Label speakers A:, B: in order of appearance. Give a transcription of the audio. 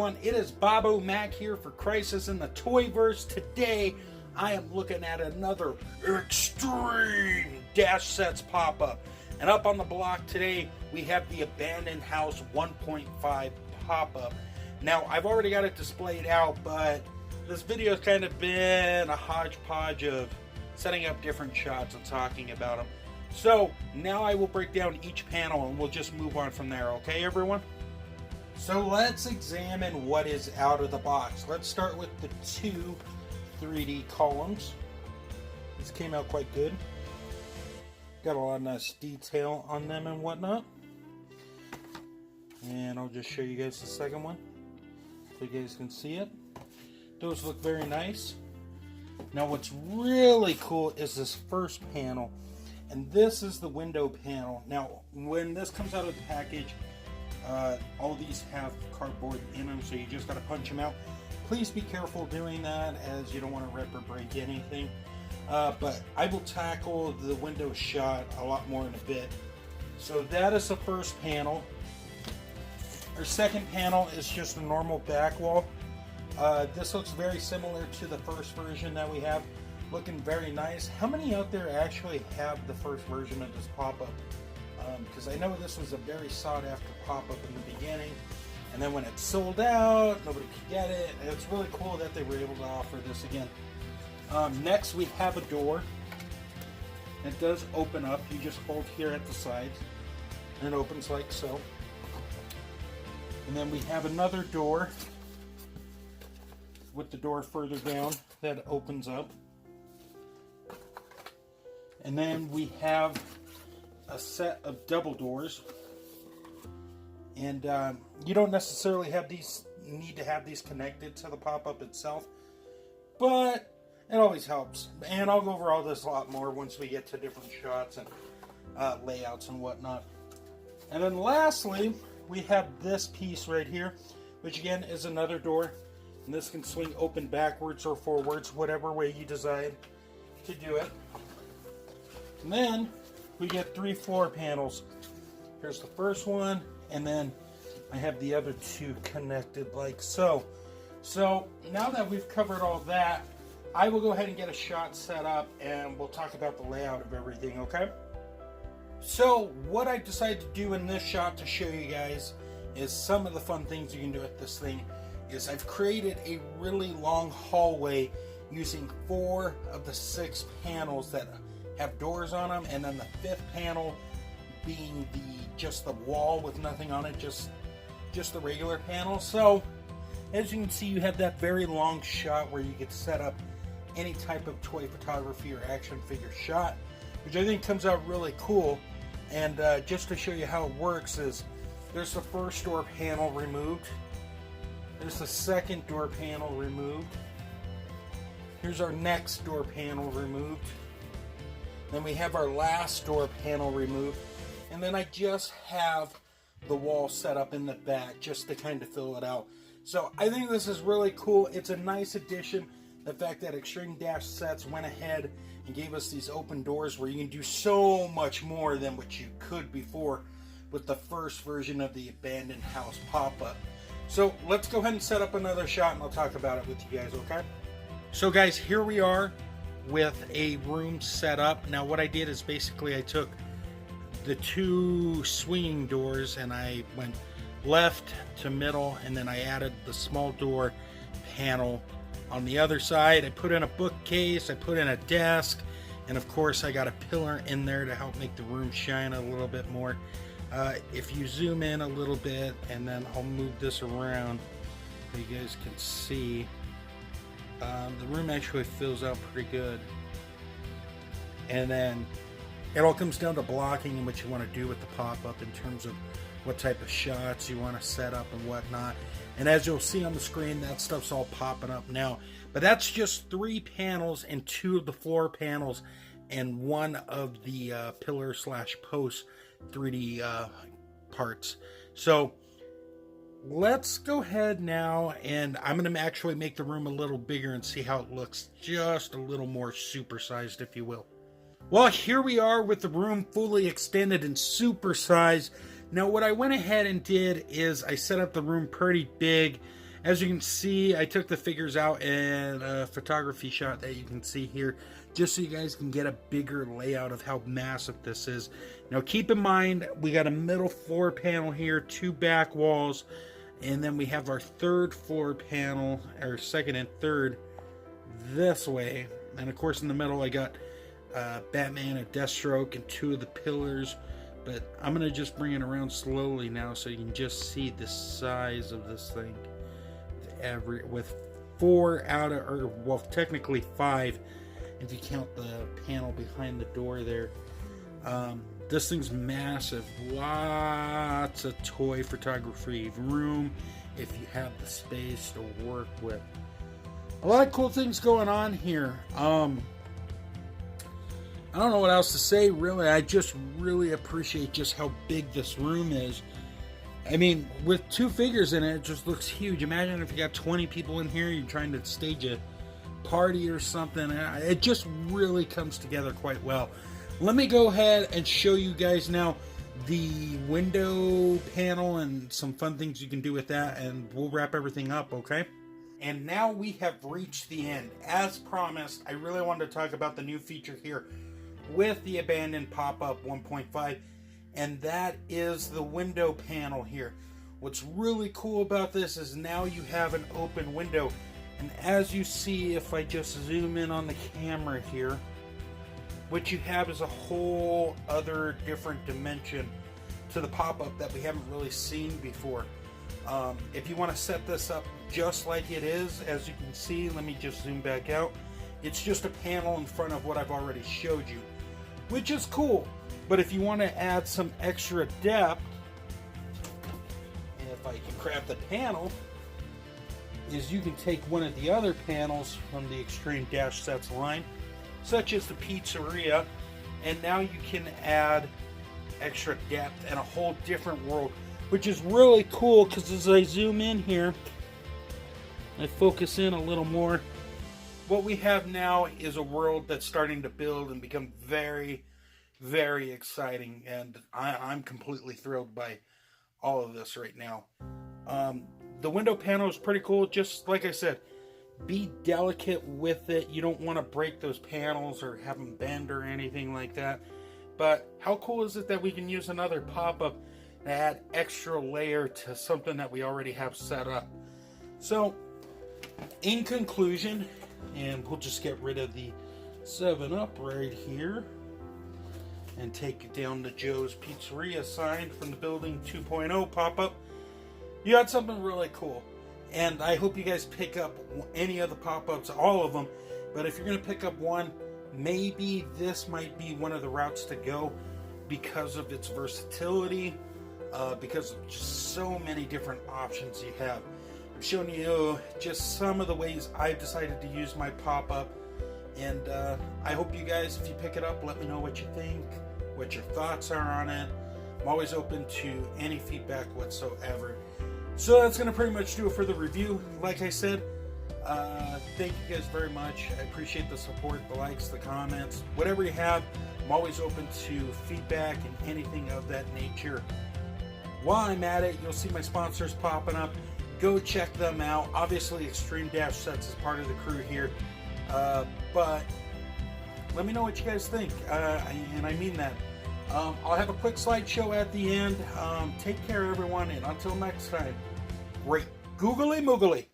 A: everyone, it is Bobo Mac here for Crisis in the Toyverse. Today I am looking at another extreme dash sets pop-up. And up on the block today we have the Abandoned House 1.5 pop-up. Now I've already got it displayed out, but this video has kind of been a hodgepodge of setting up different shots and talking about them. So now I will break down each panel and we'll just move on from there, okay everyone? So let's examine what is out of the box. Let's start with the two 3D columns. These came out quite good. Got a lot of nice detail on them and whatnot. And I'll just show you guys the second one so you guys can see it. Those look very nice. Now what's really cool is this first panel. And this is the window panel. Now when this comes out of the package, all these have cardboard in them, so you just got to punch them out. Please be careful doing that, as you don't want to rip or break anything. But I will tackle the window shot a lot more in a bit. So that is the first panel. Our second panel is just a normal back wall. This looks very similar to the first version that we have. Looking very nice. How many out there actually have the first version of this pop-up? Because I know this was a very sought-after pop-up in the beginning, and then when it sold out, nobody could get it, and it's really cool that they were able to offer this again. Next, we have a door. It does open up. You just hold here at the sides, and it opens like so. And then we have another door with the door further down that opens up. And then we have a set of double doors, and you don't necessarily need to have these connected to the pop-up itself, but it always helps. And I'll go over all this a lot more once we get to different shots and layouts and whatnot. And then lastly, we have this piece right here, which again is another door, and this can swing open backwards or forwards, whatever way you decide to do it. And then we get 3 floor panels. Here's the first one, and then I have the other two connected like so. So now that we've covered all that, I will go ahead and get a shot set up and we'll talk about the layout of everything, okay? So what I decided to do in this shot to show you guys is some of the fun things you can do with this thing is I've created a really long hallway using 4 of the 6 panels that have doors on them, and then the 5th panel being just the wall with nothing on it, just the regular panel. So as you can see, you have that very long shot where you get set up any type of toy photography or action figure shot, which I think comes out really cool. And just to show you how it works is there's the first door panel removed, there's the second door panel removed, here's our next door panel removed, then we have our last door panel removed, and then I just have the wall set up in the back just to kind of fill it out. So I think this is really cool. It's a nice addition. The fact that Extreme Dash Sets went ahead and gave us these open doors where you can do so much more than what you could before with the first version of the Abandoned House pop-up. So let's go ahead and set up another shot and I'll talk about it with you guys, okay? So guys, here we are with a room set up. Now what I did is basically I took the 2 swinging doors and I went left to middle, and then I added the small door panel on the other side. I put in a bookcase, I put in a desk, and of course I got a pillar in there to help make the room shine a little bit more. If you zoom in a little bit, and then I'll move this around so you guys can see, the room actually fills out pretty good. And then it all comes down to blocking and what you want to do with the pop-up in terms of what type of shots you want to set up and whatnot. And as you'll see on the screen, that stuff's all popping up now. But that's just 3 panels and 2 of the floor panels and 1 of the pillar/post 3D parts. So let's go ahead now, and I'm going to actually make the room a little bigger and see how it looks, just a little more supersized, if you will. Well, here we are with the room fully extended and supersized. Now what I went ahead and did is I set up the room pretty big, As you can see, I took the figures out in a photography shot that you can see here, just so you guys can get a bigger layout of how massive this is. Now keep in mind, we got a middle floor panel here, 2 back walls, and then we have our third floor panel, or second and third, this way. And of course in the middle I got Batman and Deathstroke and 2 of the pillars. But I'm going to just bring it around slowly now so you can just see the size of this thing. With 4 out of, or well, technically 5 if you count the panel behind the door there. This thing's massive. Lots of toy photography room if you have the space to work with. A lot of cool things going on here. I don't know what else to say, really. I just really appreciate just how big this room is. I mean, with 2 figures in it, it just looks huge. Imagine if you got 20 people in here, you're trying to stage a party or something. It just really comes together quite well. Let me go ahead and show you guys now the window panel and some fun things you can do with that, and we'll wrap everything up, okay? And now we have reached the end. As promised, I really wanted to talk about the new feature here with the abandoned pop-up 1.5, and that is the window panel here. What's really cool about this is now you have an open window, and as you see, if I just zoom in on the camera here, what you have is a whole other different dimension to the pop-up that we haven't really seen before. If you want to set this up just like it is, as you can see, let me just zoom back out. It's just a panel in front of what I've already showed you, which is cool. But if you want to add some extra depth, and if I can grab the panel, is you can take one of the other panels from the Extreme Dash Sets line, such as the pizzeria, and now you can add extra depth and a whole different world, which is really cool, because as I zoom in here, I focus in a little more, what we have now is a world that's starting to build and become very, very exciting, and I'm completely thrilled by all of this right now. The window panel is pretty cool. Just like I said, be delicate with it. You don't want to break those panels or have them bend or anything like that. But how cool is it that we can use another pop-up to add extra layer to something that we already have set up? So, in conclusion, and we'll just get rid of the 7-Up right here and take down the Joe's Pizzeria sign from the Building 2.0 pop-up. You got something really cool, and I hope you guys pick up any of the pop-ups, all of them. But if you're going to pick up one, maybe this might be one of the routes to go because of its versatility, because of just so many different options you have. I'm showing you just some of the ways I've decided to use my pop-up, and I hope you guys, if you pick it up, let me know what you think, what your thoughts are on it. I'm always open to any feedback whatsoever. So that's going to pretty much do it for the review. Like I said, thank you guys very much. I appreciate the support, the likes, the comments, whatever you have. I'm always open to feedback and anything of that nature. While I'm at it, you'll see my sponsors popping up. Go check them out. Obviously, Extreme Dash Sets is part of the crew here. But let me know what you guys think, and I mean that. I'll have a quick slideshow at the end. Take care, everyone, and until next time, great googly moogly.